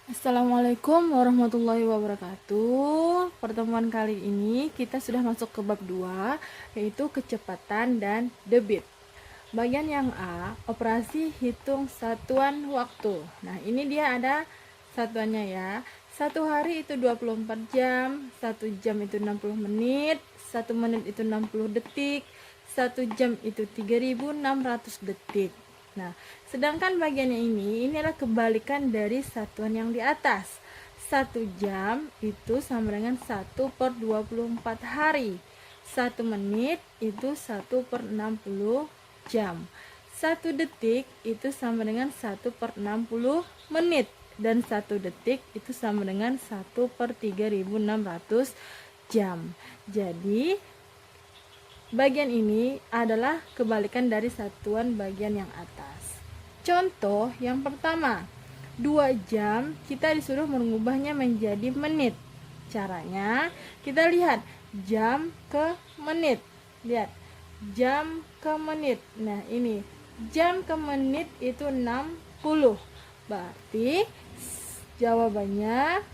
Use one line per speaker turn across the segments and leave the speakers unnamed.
Assalamualaikum warahmatullahi wabarakatuh. Pertemuan kali ini kita sudah masuk ke bab 2, yaitu kecepatan dan debit. Bagian yang A, operasi hitung satuan waktu. Nah, ini dia ada satuannya ya. 1 hari itu 24 jam, 1 jam itu 60 menit, 1 menit itu 60 detik, 1 jam itu 3600 detik. Nah, sedangkan bagiannya ini adalah kebalikan dari satuan yang di atas. 1 jam itu sama dengan 1/24 hari. 1 menit itu 1/60 jam. 1 detik itu sama dengan 1/60 menit. Dan 1 detik itu sama dengan 1/3600 jam. Jadi, bagian ini adalah kebalikan dari satuan bagian yang atas. Contoh yang pertama, 2 jam kita disuruh mengubahnya menjadi menit. Caranya, kita lihat jam ke menit. Lihat, jam ke menit. Nah, ini jam ke menit itu 60. Berarti jawabannya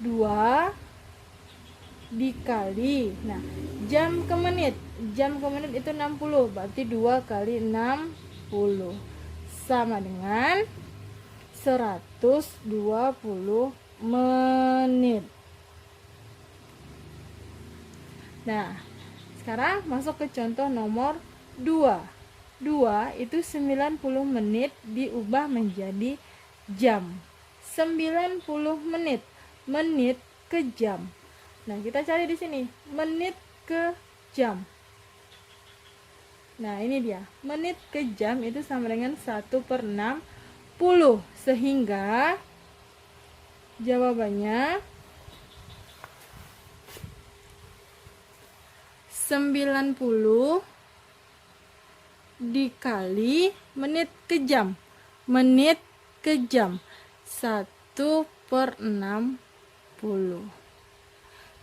2 dikali. Nah, jam ke menit itu 60, berarti 2 kali 60 sama dengan 120 menit. Nah, sekarang masuk ke contoh nomor 2. 2 itu 90 menit diubah menjadi jam. 90 menit, menit ke jam. Nah, kita cari di sini, menit ke jam. Nah, ini dia. Menit ke jam itu sama dengan 1/60. Sehingga jawabannya 90 dikali menit ke jam. Menit ke jam. 1/60.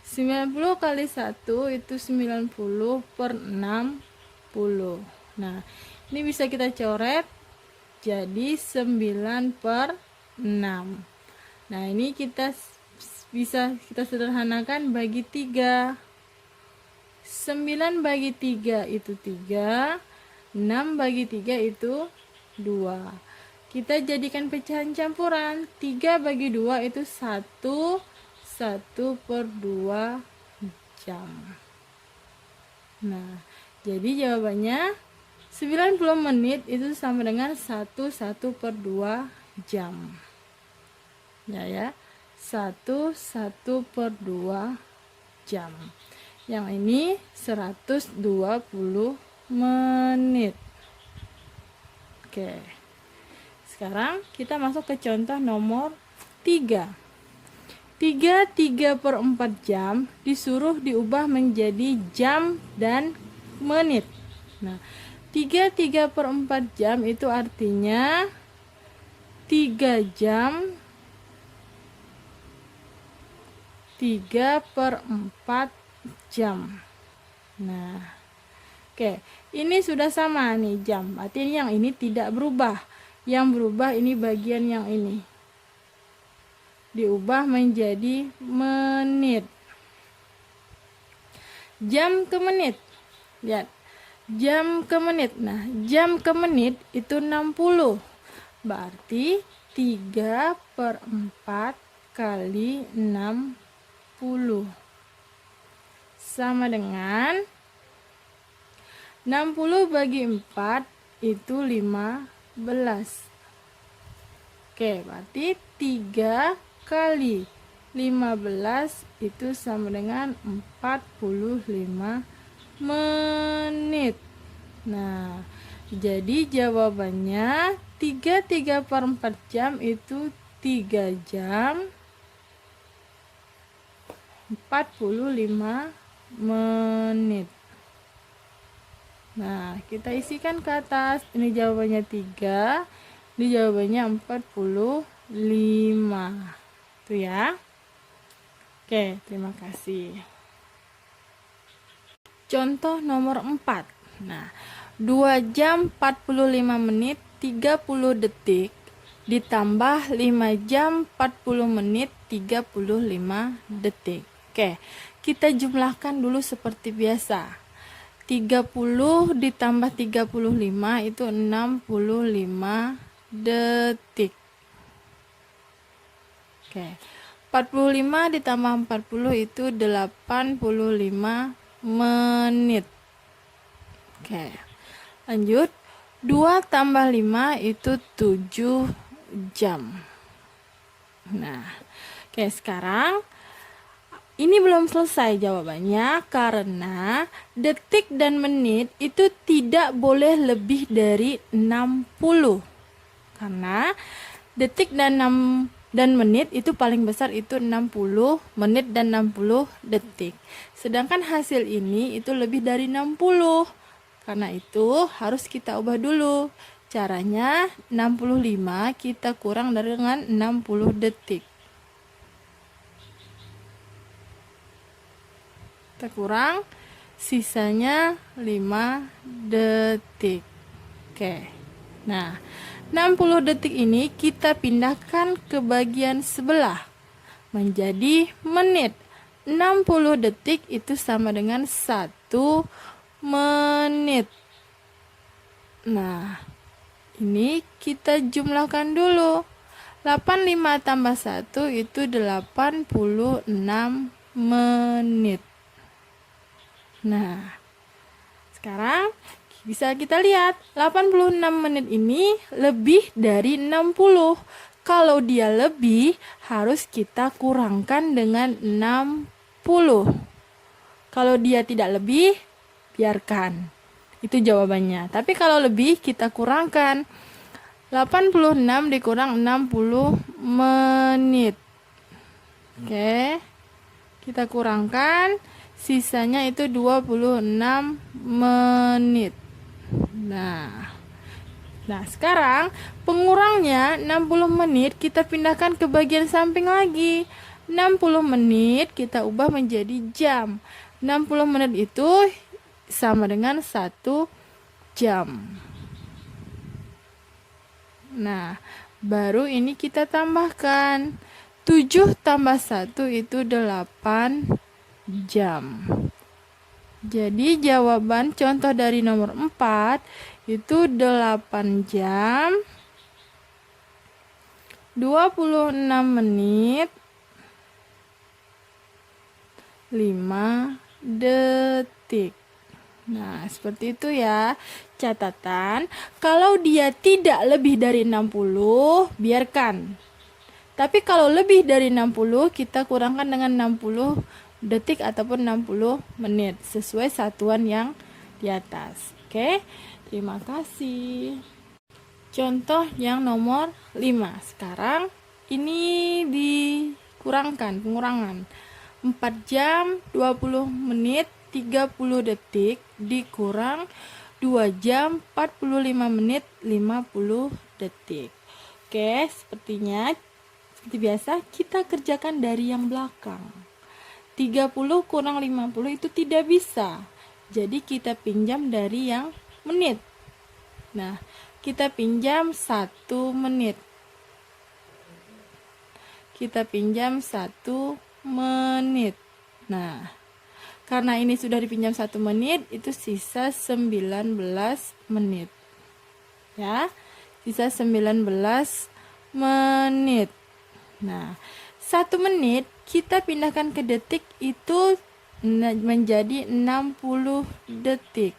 90 kali 1 itu 90/60. Nah, ini bisa kita coret jadi 9/6. Nah, ini bisa kita sederhanakan bagi 3. 9 bagi 3 itu 3, 6 bagi 3 itu 2. Kita jadikan pecahan campuran. 3 bagi 2 itu 1/2 jam. Nah, jadi jawabannya 90 menit itu sama dengan 1/2 jam. Ya, 1/2 jam. Yang ini 120 menit. Oke. Sekarang kita masuk ke contoh nomor 3. 3/4 jam disuruh diubah menjadi jam dan menit. Nah, 3/4 jam itu artinya 3 jam 3/4 jam. Nah, oke, ini sudah sama nih jam. Artinya yang ini tidak berubah. Yang berubah ini bagian yang ini. Diubah menjadi menit. Jam ke menit. Lihat. Jam ke menit. Nah, jam ke menit itu 60. Berarti 3/4 kali 60 sama dengan 60 bagi 4 itu 15. Oke, berarti 3 kali 15 itu sama dengan 45 menit. Nah, jadi jawabannya 3/4 jam itu 3 jam 45 menit. Nah, kita isikan ke atas. Ini jawabannya 3, ini jawabannya 45. Itu ya. Oke, terima kasih. Contoh nomor 4. Nah, 2 jam 45 menit 30 detik ditambah 5 jam 40 menit 35 detik. Oke, kita jumlahkan dulu seperti biasa. 30 ditambah 35 itu 65 detik. Oke, 45 ditambah 40 itu 85 menit. Oke, lanjut. 2 tambah 5 itu 7 jam. Nah, oke, sekarang ini belum selesai jawabannya karena detik dan menit itu tidak boleh lebih dari 60. Karena detik dan menit itu paling besar itu 60 menit dan 60 detik. Sedangkan hasil ini itu lebih dari 60. Karena itu harus kita ubah dulu. Caranya 65 kita kurang dengan 60 detik. Kita kurang, sisanya 5 detik. Oke. Nah, 60 detik ini kita pindahkan ke bagian sebelah menjadi menit. 60 detik itu sama dengan 1 menit. Nah, ini kita jumlahkan dulu. 85 tambah 1 itu 86 menit. Nah, sekarang bisa kita lihat 86 menit ini lebih dari 60. Kalau dia lebih, harus kita kurangkan dengan 60. Kalau dia tidak lebih, biarkan. Itu jawabannya. Tapi kalau lebih, kita kurangkan. 86 dikurang 60 menit. Oke. Kita kurangkan, sisanya itu 26 menit. Nah, sekarang pengurangnya 60 menit kita pindahkan ke bagian samping lagi. 60 menit kita ubah menjadi jam. 60 menit itu sama dengan 1 jam. Nah, baru ini kita tambahkan. 7 tambah 1 itu 8 jam. Jadi jawaban contoh dari nomor 4 itu 8 jam 26 menit 5 detik. Nah, seperti itu ya. Catatan, kalau dia tidak lebih dari 60, biarkan. Tapi kalau lebih dari 60, kita kurangkan dengan 60 detik ataupun 60 menit sesuai satuan yang di atas. Oke, terima kasih. Contoh yang nomor 5. Sekarang ini dikurangkan, pengurangan. 4 jam 20 menit 30 detik dikurang 2 jam 45 menit 50 detik. Oke, seperti biasa kita kerjakan dari yang belakang. 30 kurang 50 itu tidak bisa. Jadi kita pinjam dari yang menit. Nah, kita pinjam 1 menit. Kita pinjam 1 menit. Nah, karena ini sudah dipinjam 1 menit, itu sisa 19 menit. Ya, sisa 19 menit. Nah, 1 menit kita pindahkan ke detik itu menjadi 60 detik.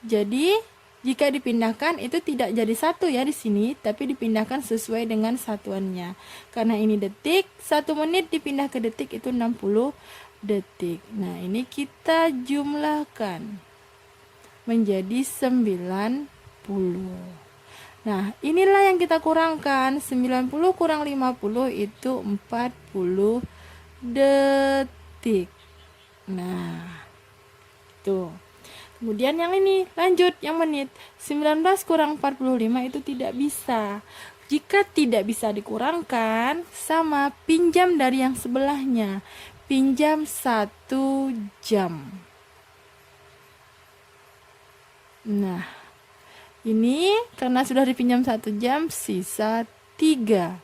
Jadi, jika dipindahkan itu tidak jadi 1 ya di sini, tapi dipindahkan sesuai dengan satuannya. Karena ini detik, 1 menit dipindah ke detik itu 60 detik. Nah, ini kita jumlahkan menjadi 90. Nah, inilah yang kita kurangkan. 90 kurang 50 itu 40 detik. Nah, tuh. Kemudian yang ini, lanjut yang menit. 19 kurang 45 itu tidak bisa. Jika tidak bisa dikurangkan, sama pinjam dari yang sebelahnya. Pinjam 1 jam. Nah, Ini karena sudah dipinjam 1 jam, sisa 3.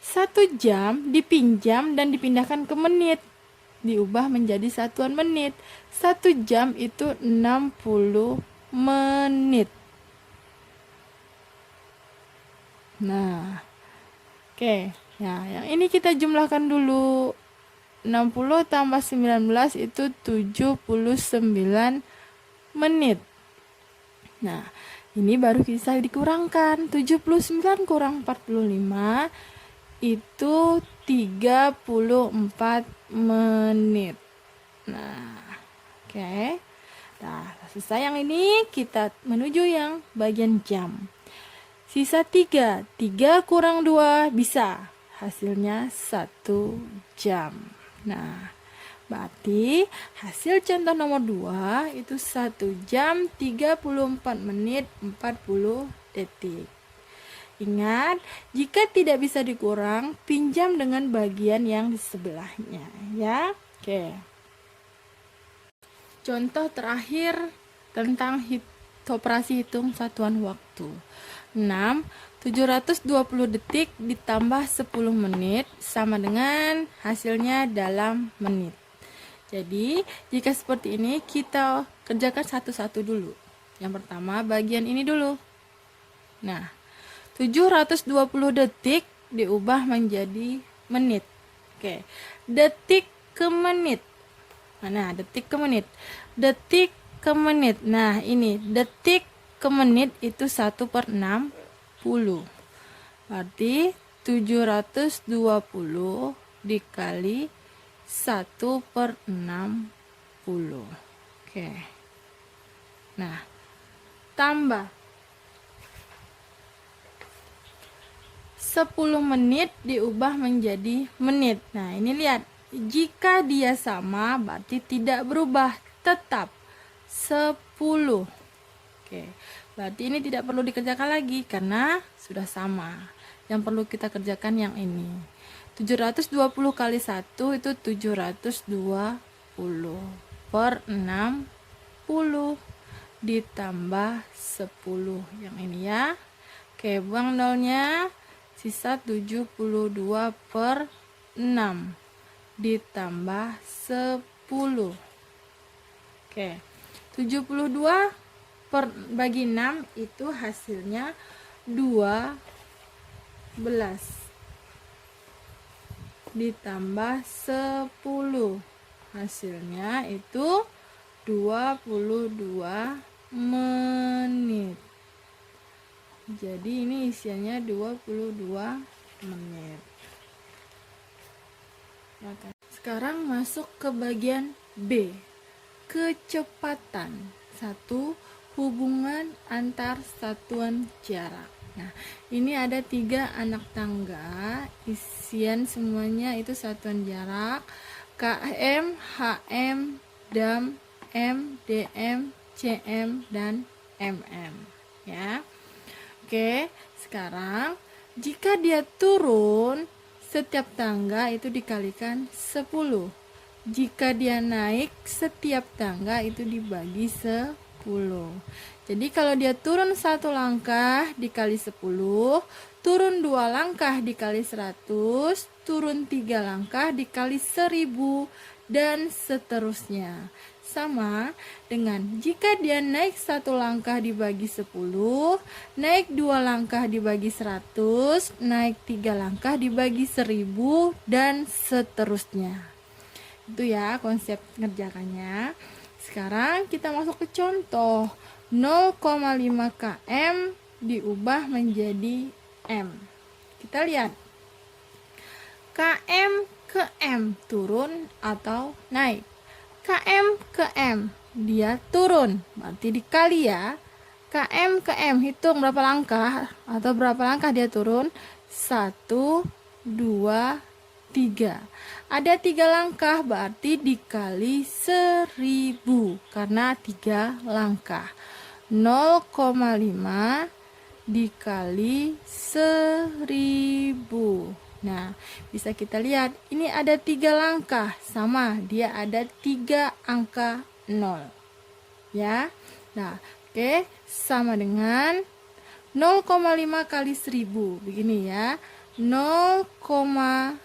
1 jam dipinjam dan dipindahkan ke menit, diubah menjadi satuan menit. 1 jam itu 60 menit. Nah, oke. Nah, yang ini kita jumlahkan dulu. 60 tambah 19 itu 79 menit. Nah, ini baru bisa dikurangkan. 79 kurang 45 itu 34 menit. Nah, oke. Nah, selesai yang ini, kita menuju yang bagian jam. Sisa 3. 3 kurang 2 bisa. Hasilnya 1 jam. Nah, berarti hasil contoh nomor 2 itu 1 jam 34 menit 40 detik. Ingat, jika tidak bisa dikurang, pinjam dengan bagian yang di sebelahnya, ya. Oke. Contoh terakhir tentang operasi hitung satuan waktu. 6. 720 detik ditambah 10 menit sama dengan hasilnya dalam menit. Jadi, jika seperti ini, kita kerjakan satu-satu dulu. Yang pertama, bagian ini dulu. Nah, 720 detik diubah menjadi menit. Oke, detik ke menit. Nah, detik ke menit. Detik ke menit. Nah, ini detik ke menit itu 1/60. Berarti 720 dikali 1/60. Oke. Nah, tambah 10 menit diubah menjadi menit. Nah, ini lihat. Jika dia sama, berarti tidak berubah, tetap 10. Oke. Berarti ini tidak perlu dikerjakan lagi karena sudah sama. Yang perlu kita kerjakan yang ini. 720 kali 1 itu 720 per 60 ditambah 10 yang ini ya. Oke, buang nolnya, sisa 72 per 6 ditambah 10. Oke, 72 bagi 6 itu hasilnya 12 ditambah 10, hasilnya itu 22 menit. Jadi ini isiannya 22 menit. Sekarang masuk ke bagian B, kecepatan. 1. Hubungan antar satuan jarak. Nah, ini ada 3 anak tangga, isian semuanya itu satuan jarak, km, hm, dam, m, dm, cm, dan mm, ya. Oke, sekarang jika dia turun, setiap tangga itu dikalikan 10. Jika dia naik, setiap tangga itu dibagi 10. Jadi kalau dia turun 1 langkah dikali 10, turun 2 langkah dikali 100, turun 3 langkah dikali 1000, dan seterusnya. Sama dengan jika dia naik 1 langkah dibagi 10, naik 2 langkah dibagi 100, naik 3 langkah dibagi 1000, dan seterusnya. Itu ya konsep ngerjakannya. Sekarang kita masuk ke contoh. 0,5 km diubah menjadi m. Kita lihat. Km ke m turun atau naik? Km ke m dia turun, berarti dikali ya. Km ke m, hitung berapa langkah atau berapa langkah dia turun. 1, 2, 3. Ada 3 langkah, berarti dikali 1000 karena 3 langkah. 0,5 dikali 1000. Nah, bisa kita lihat ini ada 3 langkah, sama dia ada 3 angka 0. Ya. Nah, Oke, sama dengan 0,5 kali 1000. Begini ya. 0,5.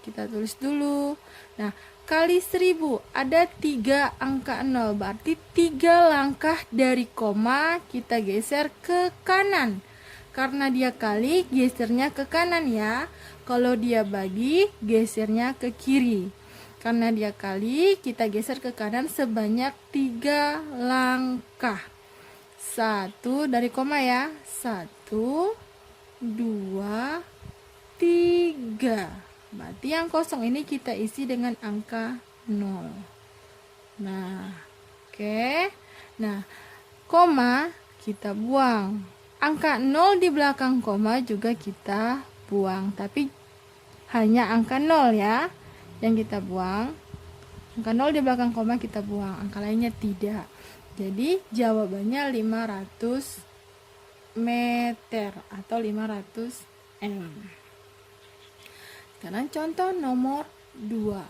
Kita tulis dulu. Nah, kali 1000 ada 3 angka 0. Berarti 3 langkah dari koma kita geser ke kanan. Karena dia kali, gesernya ke kanan ya. Kalau dia bagi, gesernya ke kiri. Karena dia kali, kita geser ke kanan sebanyak 3 langkah. 1 dari koma ya. 1, 2, 3. Berarti yang kosong ini kita isi dengan angka 0. Nah, oke. Nah, koma kita buang. Angka 0 di belakang koma juga kita buang. Tapi hanya angka 0 ya yang kita buang. Angka 0 di belakang koma kita buang. Angka lainnya tidak. Jadi jawabannya 500 meter atau 500 m. Sekarang contoh nomor 2.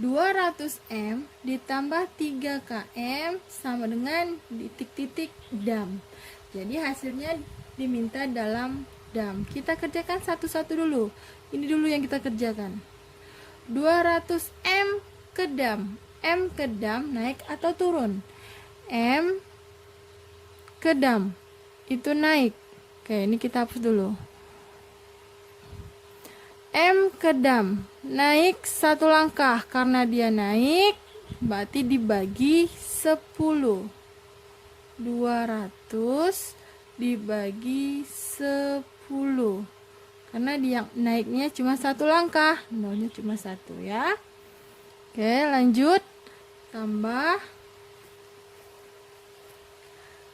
200 m ditambah 3 km sama dengan titik-titik dam. Jadi hasilnya diminta dalam dam. Kita kerjakan satu-satu dulu. Ini dulu yang kita kerjakan. 200 m ke dam. M ke dam naik atau turun? M ke dam itu naik. Oke, ini kita hapus dulu. M ke dam naik 1 langkah. Karena dia naik berarti dibagi 10. 200 dibagi 10. Karena dia naiknya cuma 1 langkah, nolnya cuma 1 ya. Oke, lanjut. Tambah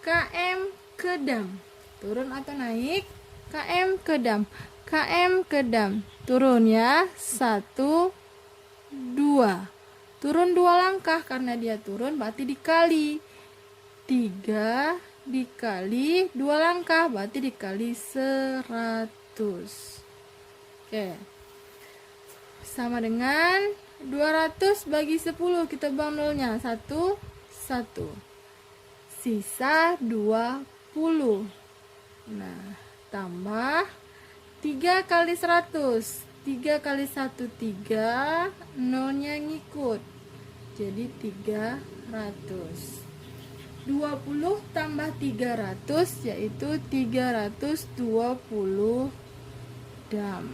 KM ke dam. Turun atau naik? KM ke dam. KM ke dam. Turun ya. 1, 2. Turun 2 langkah. Karena dia turun berarti dikali. 3 dikali 2 langkah. Berarti dikali 100. Oke. Sama dengan 200 bagi 10. Kita buang nolnya. 1, 1. Sisa 20. Nah, tambah 3 kali 100. 3 kali 1, 3. Nolnya ngikut. Jadi 300. 20 tambah 300 yaitu 320 dam.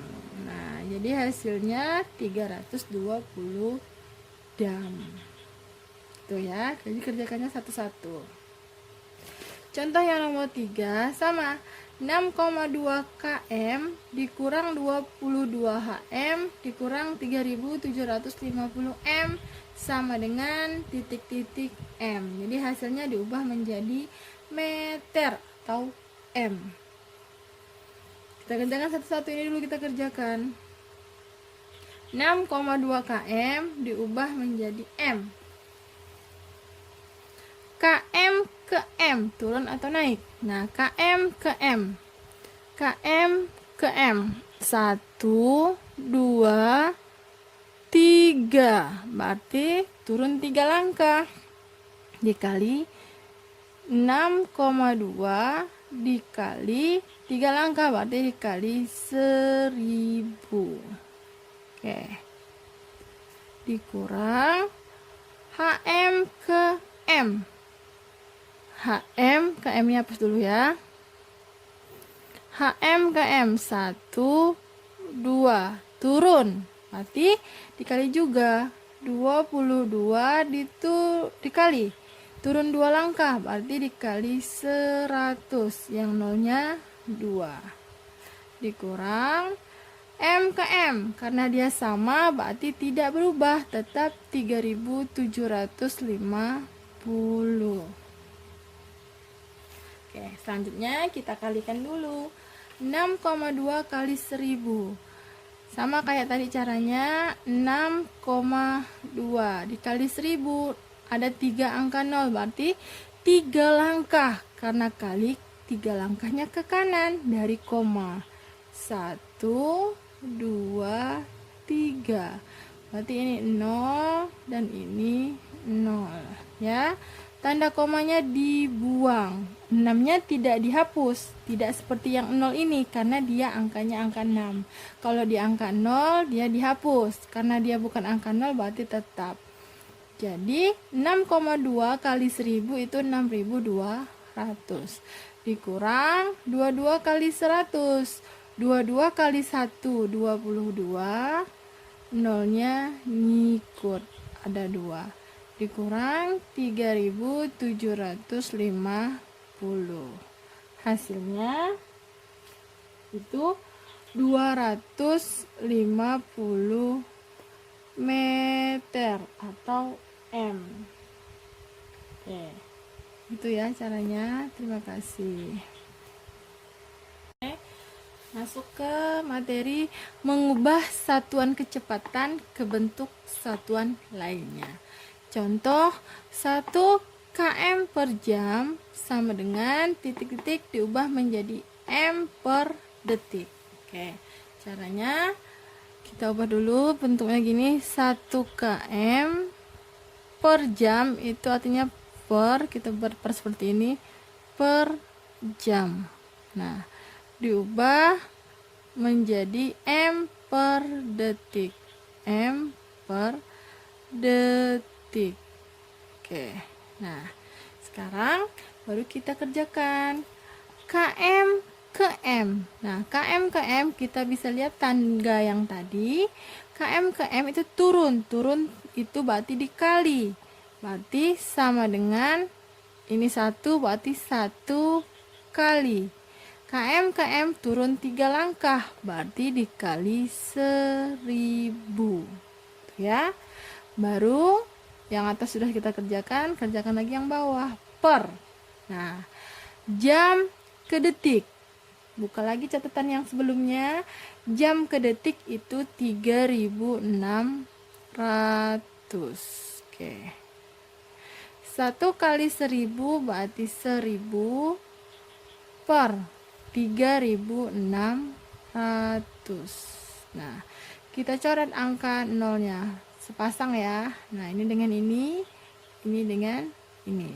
Nah, jadi hasilnya 320 dam. Tuh ya, jadi kerjakannya satu-satu. Contoh yang nomor 3 sama 6,2 km dikurang 22 hm dikurang 3750 m sama dengan titik-titik m. Jadi hasilnya diubah menjadi meter atau m. Kita kerjakan satu-satu, ini dulu kita kerjakan. 6,2 km diubah menjadi m. KM ke M, turun atau naik? Nah, KM ke M. KM ke M. 1, 2, 3. Berarti turun 3 langkah. Dikali 6,2 dikali 3 langkah berarti dikali 1000. Oke. Dikurang HM ke M. HM ke M-nya hapus dulu ya. HM ke M. 1, 2. Turun. Berarti dikali juga. 22 dikali. Turun 2 langkah. Berarti dikali 100. Yang nolnya 2. Dikurang M ke M. Karena dia sama berarti tidak berubah. Tetap 3750. Oke, selanjutnya kita kalikan dulu. 6,2 kali 1000. Sama kayak tadi caranya. 6,2 dikali 1000. Ada 3 angka 0. Berarti 3 langkah. Karena kali 3 langkahnya ke kanan dari koma. 1, 2, 3. Berarti ini 0 dan ini 0. Ya. tanda komanya dibuang. 6-nya tidak dihapus, tidak seperti yang 0 ini karena dia angkanya angka 6. Kalau di angka 0 dia dihapus, karena dia bukan angka 0 berarti tetap. Jadi 6,2 kali 1000 itu 6200. Dikurang 22 kali 100. 22 kali 1 22. Nolnya ngikut, ada 2. Dikurang 3750. Hasilnya itu 250 meter atau M. Oke, itu ya caranya. Terima kasih. Masuk ke materi mengubah satuan kecepatan ke bentuk satuan lainnya. Contoh 1 km per jam sama dengan titik-titik diubah menjadi m per detik. Oke, caranya kita ubah dulu bentuknya gini. 1 km per jam itu artinya per, kita buat per seperti ini, per jam. Nah, diubah menjadi m per detik. M per detik. Oke, nah sekarang baru kita kerjakan km ke m. Nah, km ke m kita bisa lihat tangga yang tadi. Km ke m itu turun itu berarti dikali, berarti sama dengan ini 1, berarti 1 kali. Km ke m turun 3 langkah, berarti dikali 1000. Ya, baru yang atas sudah kita kerjakan lagi yang bawah, per. Nah, jam ke detik, buka lagi catatan yang sebelumnya. Jam ke detik itu 3600. Oke, 1 kali 1000 berarti 1000 per 3600. Nah, kita coret angka nolnya sepasang ya. Nah, ini dengan ini dengan ini.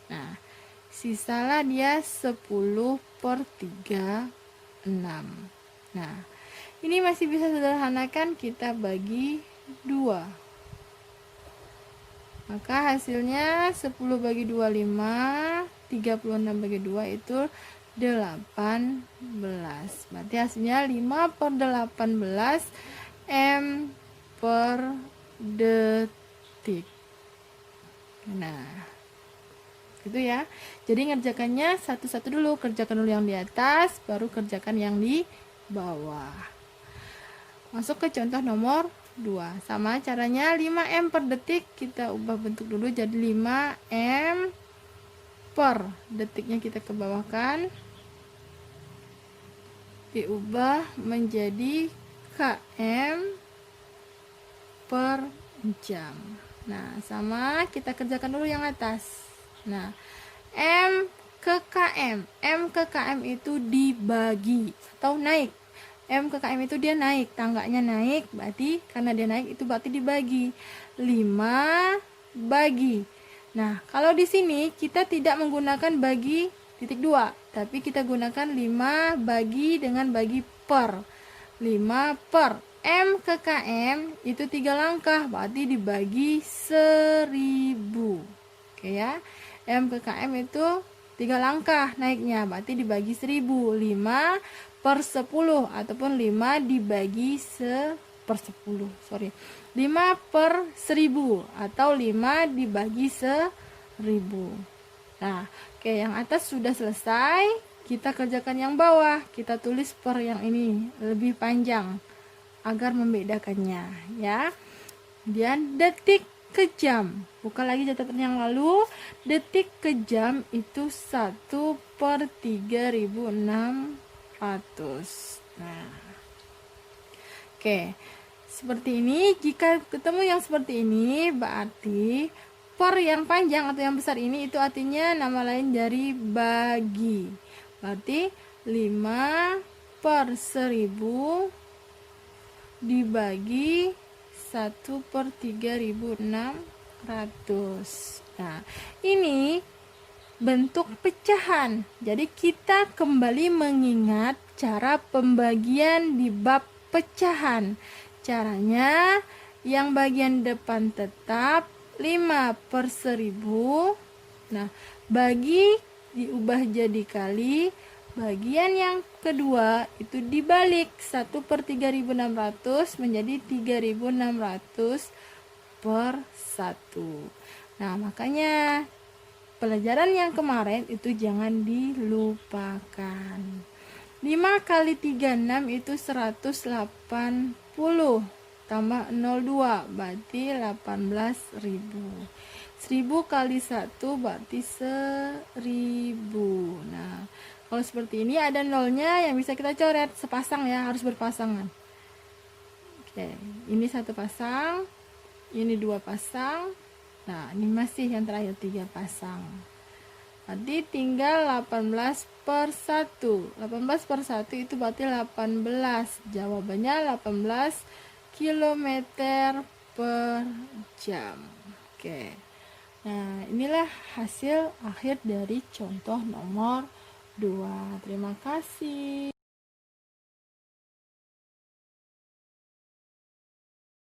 Nah, sisalah dia 10 per 36. Nah, ini masih bisa sederhanakan, kita bagi 2. Maka hasilnya 10 bagi 2 5, 36 bagi 2 itu 18. Berarti hasilnya 5 per 18 m per detik. Nah, gitu ya. Jadi ngerjakannya satu-satu dulu, kerjakan dulu yang di atas, baru kerjakan yang di bawah. Masuk ke contoh nomor 2. Sama caranya, 5m per detik kita ubah bentuk dulu jadi 5m per detiknya kita ke bawahkan, diubah menjadi km per jam. Nah, sama kita kerjakan dulu yang atas. Nah, m ke km. M ke km itu dibagi atau naik. M ke km itu dia naik, tangganya naik, berarti karena dia naik itu berarti dibagi. 5 bagi. Nah, kalau di sini kita tidak menggunakan bagi titik 2, tapi kita gunakan 5 bagi dengan bagi per. 5 per m ke km itu 3 langkah, berarti dibagi 1000. Oke ya. M ke km itu 3 langkah naiknya, berarti dibagi 1000. 5 per 10 ataupun 5 dibagi per 10. 5 per 1000 atau 5 dibagi 1000. Nah, oke, yang atas sudah selesai. Kita kerjakan yang bawah. Kita tulis per yang ini lebih panjang agar membedakannya ya. Dan detik ke jam, buka lagi catatan yang lalu. Detik ke jam itu 1 per 3600. Nah, oke, seperti ini. Jika ketemu yang seperti ini, berarti per yang panjang atau yang besar ini itu artinya nama lain dari bagi. Berarti 5 per 1000 dibagi 1 per 3600. Nah, ini bentuk pecahan. Jadi kita kembali mengingat cara pembagian di bab pecahan. Caranya yang bagian depan tetap 5/1000. Nah, bagi diubah jadi kali. Bagian yang kedua itu dibalik 1/3600 menjadi 3600 per 1. Nah, makanya pelajaran yang kemarin itu jangan dilupakan. 5 kali 36 itu 180 tambah 02 berarti 18.000. 1000 kali 1 berarti 1000. Nah, kalau seperti ini ada nolnya yang bisa kita coret sepasang ya, harus berpasangan. Oke, ini satu pasang, ini dua pasang. Nah, ini masih yang terakhir 3 pasang. Berarti tinggal 18/1. 18/1 itu berarti 18. Jawabannya 18 km per jam. Oke. Nah, inilah hasil akhir dari contoh nomor 2. Terima kasih.